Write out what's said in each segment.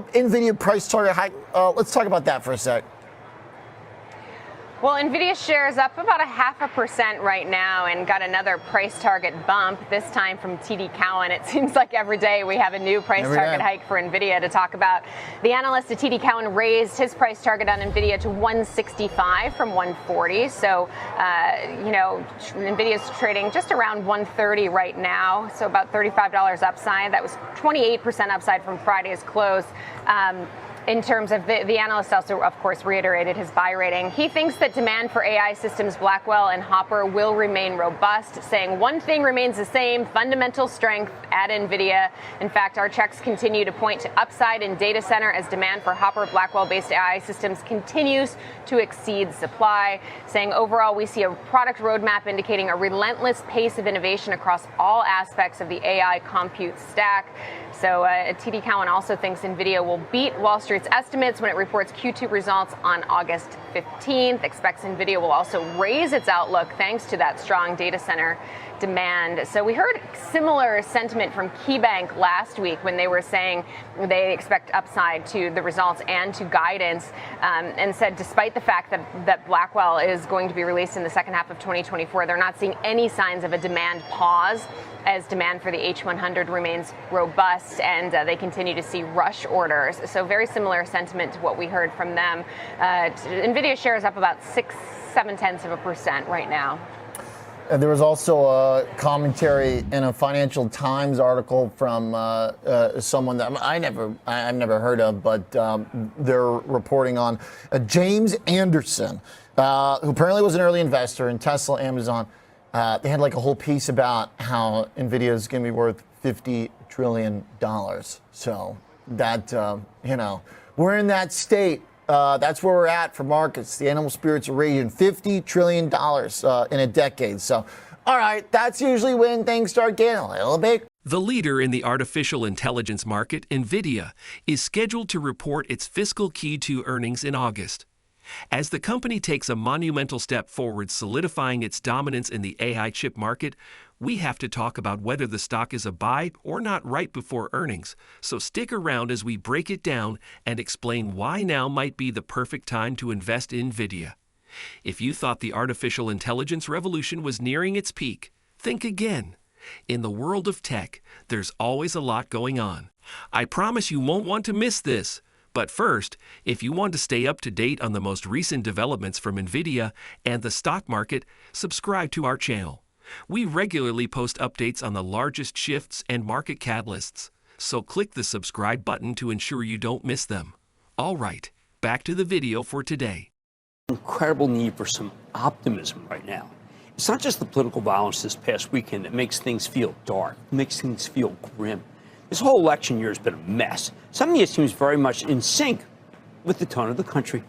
Nvidia price target hike. Let's talk about that for a sec. Well, Nvidia shares up about 0.5% right now and got another price target bump, this time from TD Cowen. It seems like every day we have a new price target hike for Nvidia to talk about. The analyst at TD Cowen raised his price target on Nvidia to 165 from 140. So, Nvidia's trading just around 130 right now, so about $35 upside. That was 28% upside from Friday's close. In terms of the analyst also, of course, reiterated his buy rating. He thinks that demand for AI systems, Blackwell and Hopper, will remain robust, saying one thing remains the same: fundamental strength at Nvidia. In fact, our checks continue to point to upside in data center as demand for Hopper Blackwell-based AI systems continues to exceed supply, saying overall we see a product roadmap indicating a relentless pace of innovation across all aspects of the AI compute stack. So TD Cowen also thinks Nvidia will beat Wall Street's estimates when it reports Q2 results on August 15th. Expects Nvidia will also raise its outlook thanks to that strong data center demand. So we heard similar sentiment from KeyBank last week when they were saying they expect upside to the results and to guidance, and said despite the fact that Blackwell is going to be released in the second half of 2024, they're not seeing any signs of a demand pause as demand for the H100 remains robust and they continue to see rush orders. So very similar sentiment to what we heard from them. Nvidia shares up about 0.7% right now. And there was also a commentary in a Financial Times article from someone that I've never heard of, but they're reporting on James Anderson, who apparently was an early investor in Tesla, Amazon. They had like a whole piece about how Nvidia is going to be worth $50 trillion. So that, we're in that state. That's where we're at for markets. The animal spirits are raging. $50 trillion in a decade. So, all right, that's usually when things start getting a little bit. The leader in the artificial intelligence market, Nvidia, is scheduled to report its fiscal Q2 earnings in August. As the company takes a monumental step forward solidifying its dominance in the AI chip market, we have to talk about whether the stock is a buy or not right before earnings. So stick around as we break it down and explain why now might be the perfect time to invest in Nvidia. If you thought the artificial intelligence revolution was nearing its peak, think again. In the world of tech, there's always a lot going on. I promise you won't want to miss this. But first, if you want to stay up to date on the most recent developments from Nvidia and the stock market, subscribe to our channel. We regularly post updates on the largest shifts and market catalysts, so click the subscribe button to ensure you don't miss them. All right, back to the video for today. Incredible need for some optimism right now. It's not just the political violence this past weekend that makes things feel dark, makes things feel grim. This whole election year has been a mess. Something that seems very much in sync with the tone of the country.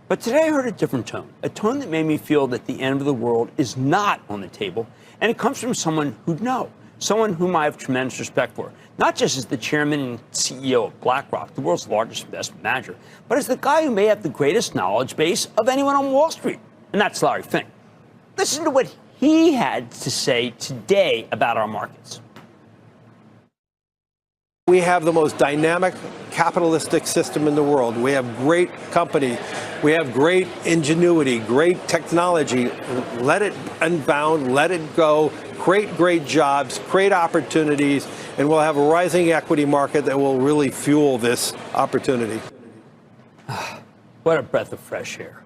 But today I heard a different tone, a tone that made me feel that the end of the world is not on the table, and it comes from someone who'd know, someone whom I have tremendous respect for, not just as the chairman and CEO of BlackRock, the world's largest investment manager, but as the guy who may have the greatest knowledge base of anyone on Wall Street, and that's Larry Fink. Listen to what he had to say today about our markets. We have the most dynamic capitalistic system in the world. We have great company. We have great ingenuity, great technology. Let it unbound, let it go, create great jobs, create opportunities, and we'll have a rising equity market that will really fuel this opportunity. What a breath of fresh air.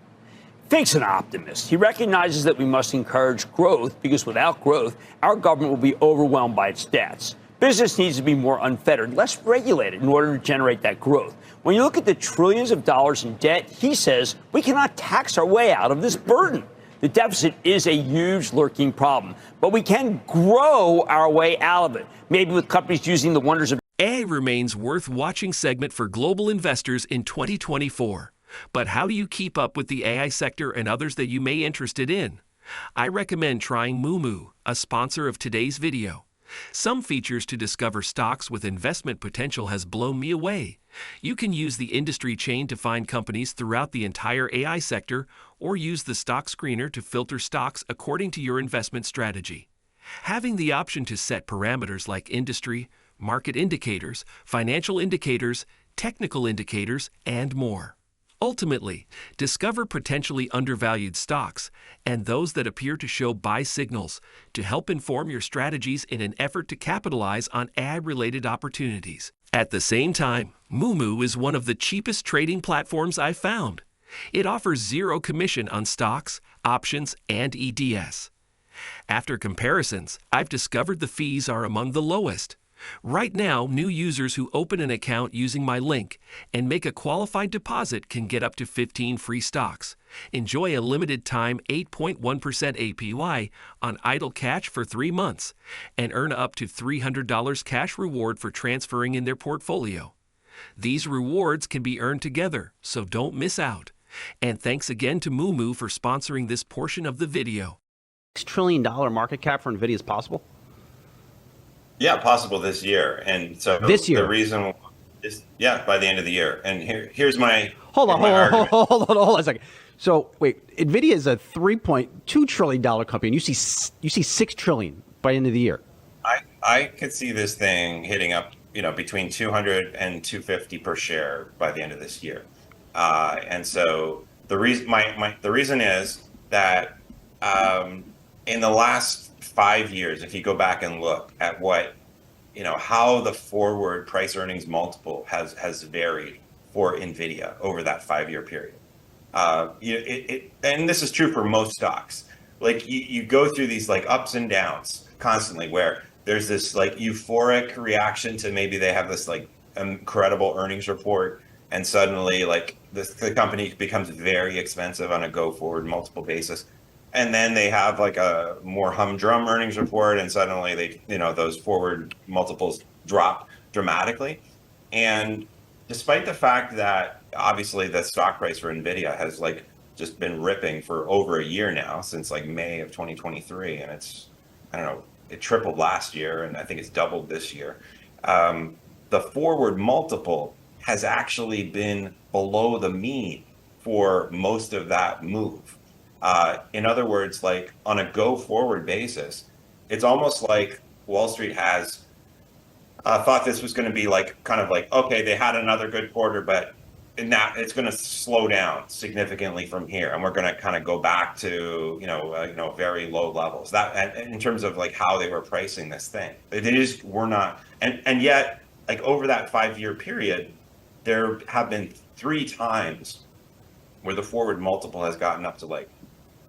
Fink's an optimist. He recognizes that we must encourage growth because without growth, our government will be overwhelmed by its debts. Business needs to be more unfettered, less regulated in order to generate that growth. When you look at the trillions of dollars in debt, he says we cannot tax our way out of this burden. The deficit is a huge lurking problem, but we can grow our way out of it, maybe with companies using the wonders of AI remains worth watching segment for global investors in 2024. But how do you keep up with the AI sector and others that you may be interested in? I recommend trying Moomoo, a sponsor of today's video. Some features to discover stocks with investment potential has blown me away. You can use the industry chain to find companies throughout the entire AI sector, or use the stock screener to filter stocks according to your investment strategy. Having the option to set parameters like industry, market indicators, financial indicators, technical indicators, and more. Ultimately, discover potentially undervalued stocks and those that appear to show buy signals to help inform your strategies in an effort to capitalize on AI-related opportunities. At the same time, Moomoo is one of the cheapest trading platforms I've found. It offers zero commission on stocks, options, and ETFs. After comparisons, I've discovered the fees are among the lowest. Right now, new users who open an account using my link and make a qualified deposit can get up to 15 free stocks, enjoy a limited time 8.1% APY on idle cash for 3 months, and earn up to $300 cash reward for transferring in their portfolio. These rewards can be earned together, so don't miss out. And thanks again to Moomoo for sponsoring this portion of the video. $6 trillion market cap for NVIDIA is possible? Yeah, possible this year. And so this year, the reason is, yeah, by the end of the year. And here's my hold on a second. So wait, NVIDIA is a $3.2 trillion company, and you see $6 trillion by the end of the year. I could see this thing hitting up, between 200 and 250 per share by the end of this year. And so the reason is that in the last 5 years, if you go back and look at what, how the forward price earnings multiple has varied for Nvidia over that 5-year period. And this is true for most stocks. Like you go through these like ups and downs constantly where there's this like euphoric reaction to maybe they have this like incredible earnings report, and suddenly like the company becomes very expensive on a go forward multiple basis. And then they have like a more humdrum earnings report, and suddenly they, those forward multiples drop dramatically. And despite the fact that obviously the stock price for Nvidia has like just been ripping for over a year now, since like May of 2023, and it's, it tripled last year, and I think it's doubled this year. The forward multiple has actually been below the mean for most of that move. In other words, like on a go forward basis, it's almost like Wall Street has thought this was going to be like kind of like, okay, they had another good quarter, but now it's going to slow down significantly from here, and we're going to kind of go back to very low levels. That in terms of like how they were pricing this thing, they just were not, and yet like over that 5-year period, there have been 3 times where the forward multiple has gotten up to like.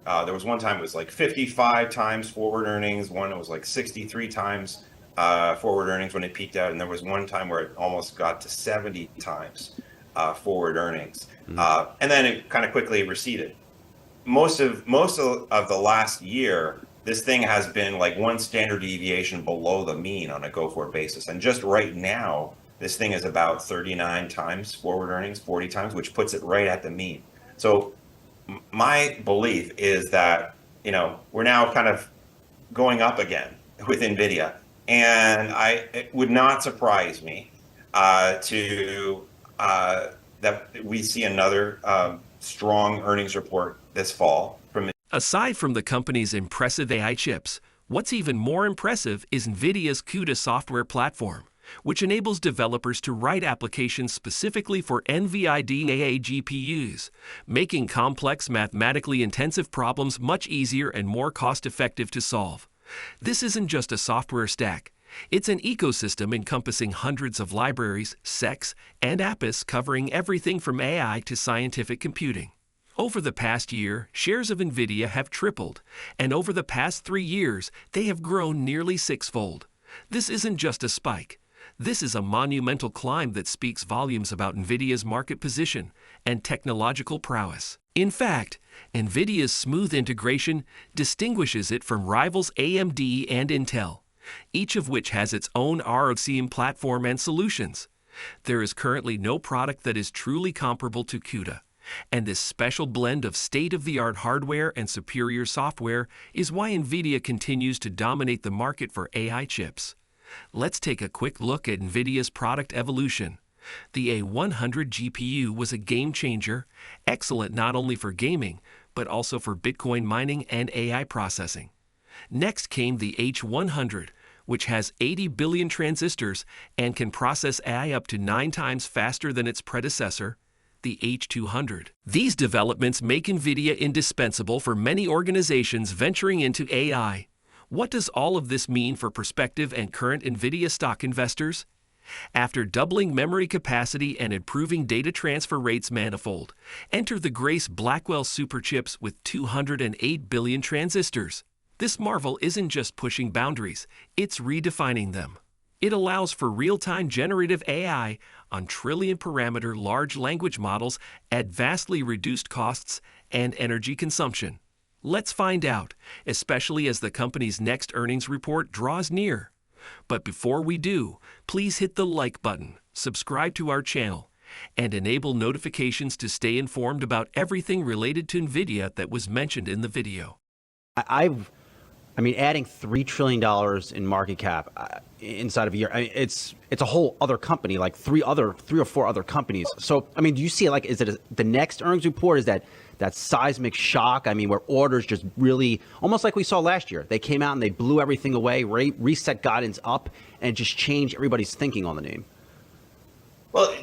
There was one time it was like 55 times forward earnings. One it was like 63 times forward earnings when it peaked out, and there was one time where it almost got to 70 times forward earnings, and then it kind of quickly receded. Most of the last year, this thing has been like one standard deviation below the mean on a go forward basis, and just right now, this thing is about 39 times forward earnings, 40 times, which puts it right at the mean. So my belief is that, we're now kind of going up again with Nvidia, and it would not surprise me that we see another strong earnings report this fall from. Aside from the company's impressive AI chips, what's even more impressive is NVIDIA's CUDA software platform, which enables developers to write applications specifically for NVDA GPUs, making complex mathematically intensive problems much easier and more cost-effective to solve. This isn't just a software stack. It's an ecosystem encompassing hundreds of libraries, SECs, and apps covering everything from AI to scientific computing. Over the past year, shares of NVIDIA have tripled, and over the past 3 years, they have grown nearly 6-fold. This isn't just a spike. This is a monumental climb that speaks volumes about NVIDIA's market position and technological prowess. In fact, NVIDIA's smooth integration distinguishes it from rivals AMD and Intel, each of which has its own ROCm platform and solutions. There is currently no product that is truly comparable to CUDA, and this special blend of state-of-the-art hardware and superior software is why NVIDIA continues to dominate the market for AI chips. Let's take a quick look at NVIDIA's product evolution. The A100 GPU was a game changer, excellent not only for gaming, but also for Bitcoin mining and AI processing. Next came the H100, which has 80 billion transistors and can process AI up to 9 times faster than its predecessor, the H200. These developments make NVIDIA indispensable for many organizations venturing into AI. What does all of this mean for prospective and current NVIDIA stock investors? After doubling memory capacity and improving data transfer rates manifold, enter the Grace Blackwell superchips with 208 billion transistors. This marvel isn't just pushing boundaries, it's redefining them. It allows for real-time generative AI on trillion-parameter large language models at vastly reduced costs and energy consumption. Let's find out, especially as the company's next earnings report draws near. But before we do, please hit the like button, subscribe to our channel, and enable notifications to stay informed about everything related to NVIDIA that was mentioned in the video. I mean, adding $3 trillion in market cap inside of a year, I mean, it's a whole other company, like three or four other companies. So, I mean, do you see like, is it the next earnings report? Is that seismic shock? I mean, where orders just really, almost like we saw last year, they came out and they blew everything away, reset guidance up, and just changed everybody's thinking on the name. Well,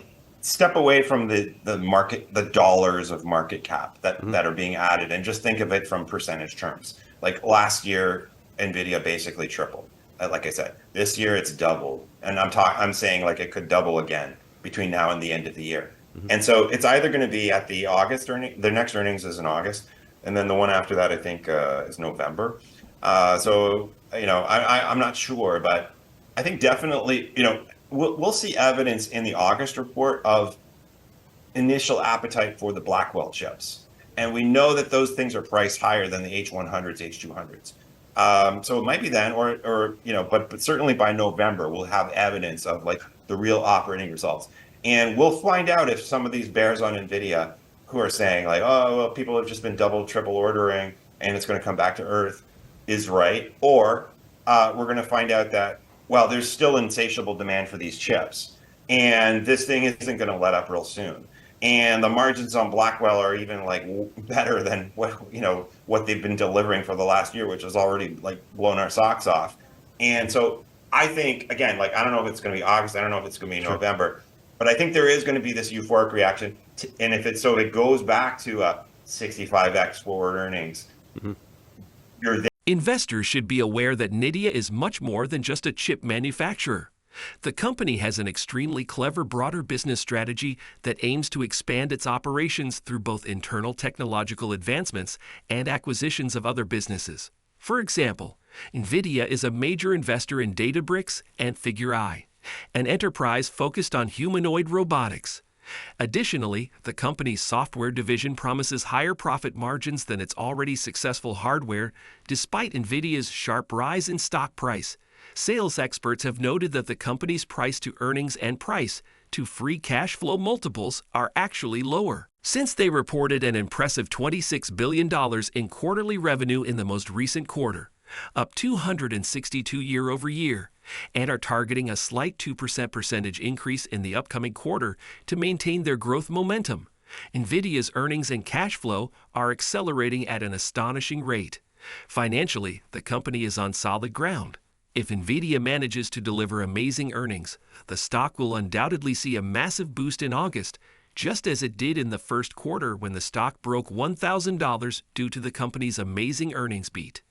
step away from the market, the dollars of market cap that are being added, and just think of it from percentage terms. Like last year, Nvidia basically tripled. Like I said, this year it's doubled, and I'm saying like it could double again between now and the end of the year. And so it's either going to be at the August earning. The next earnings is in August, and then the one after that I think is November. So I'm not sure, but I think definitely we'll see evidence in the August report of initial appetite for the Blackwell chips. And we know that those things are priced higher than the H100s, H200s. So it might be then, but certainly by November, we'll have evidence of like the real operating results. And we'll find out if some of these bears on NVIDIA who are saying like, oh, well, people have just been double, triple ordering and it's going to come back to earth is right. Or we're going to find out that, well, there's still insatiable demand for these chips. And this thing isn't going to let up real soon. And the margins on Blackwell are even like better than what they've been delivering for the last year, which has already like blown our socks off. And so I think, again, like, I don't know if it's going to be August. I don't know if it's going to be November. But I think there is going to be this euphoric reaction. And if it goes back to a 65x forward earnings, you're there. Investors should be aware that NVIDIA is much more than just a chip manufacturer. The company has an extremely clever broader business strategy that aims to expand its operations through both internal technological advancements and acquisitions of other businesses. For example, NVIDIA is a major investor in Databricks and Figure, an enterprise focused on humanoid robotics. Additionally, the company's software division promises higher profit margins than its already successful hardware, despite NVIDIA's sharp rise in stock price. Sales experts have noted that the company's price to earnings and price to free cash flow multiples are actually lower. Since they reported an impressive $26 billion in quarterly revenue in the most recent quarter, up 262 year over year, and are targeting a slight 2% percentage increase in the upcoming quarter to maintain their growth momentum, NVIDIA's earnings and cash flow are accelerating at an astonishing rate. Financially, the company is on solid ground. If NVIDIA manages to deliver amazing earnings, the stock will undoubtedly see a massive boost in August, just as it did in the first quarter when the stock broke $1,000 due to the company's amazing earnings beat.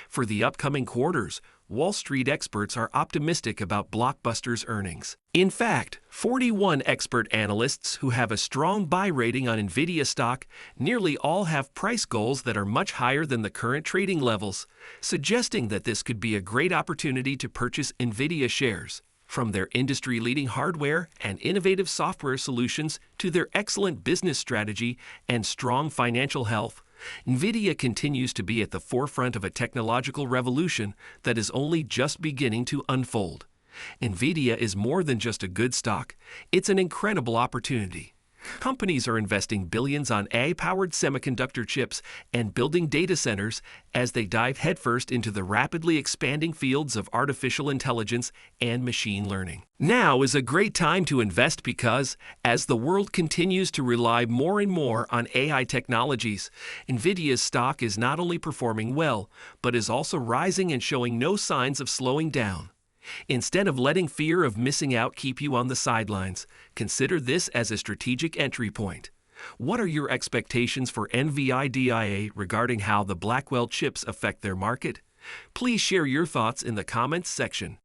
For the upcoming quarters, Wall Street experts are optimistic about Blockbuster's earnings. In fact, 41 expert analysts who have a strong buy rating on NVIDIA stock nearly all have price goals that are much higher than the current trading levels, suggesting that this could be a great opportunity to purchase NVIDIA shares. From their industry-leading hardware and innovative software solutions to their excellent business strategy and strong financial health, NVIDIA continues to be at the forefront of a technological revolution that is only just beginning to unfold. NVIDIA is more than just a good stock, it's an incredible opportunity. Companies are investing billions on AI-powered semiconductor chips and building data centers as they dive headfirst into the rapidly expanding fields of artificial intelligence and machine learning. Now is a great time to invest because, as the world continues to rely more and more on AI technologies, NVIDIA's stock is not only performing well, but is also rising and showing no signs of slowing down. Instead of letting fear of missing out keep you on the sidelines, consider this as a strategic entry point. What are your expectations for NVIDIA regarding how the Blackwell chips affect their market? Please share your thoughts in the comments section.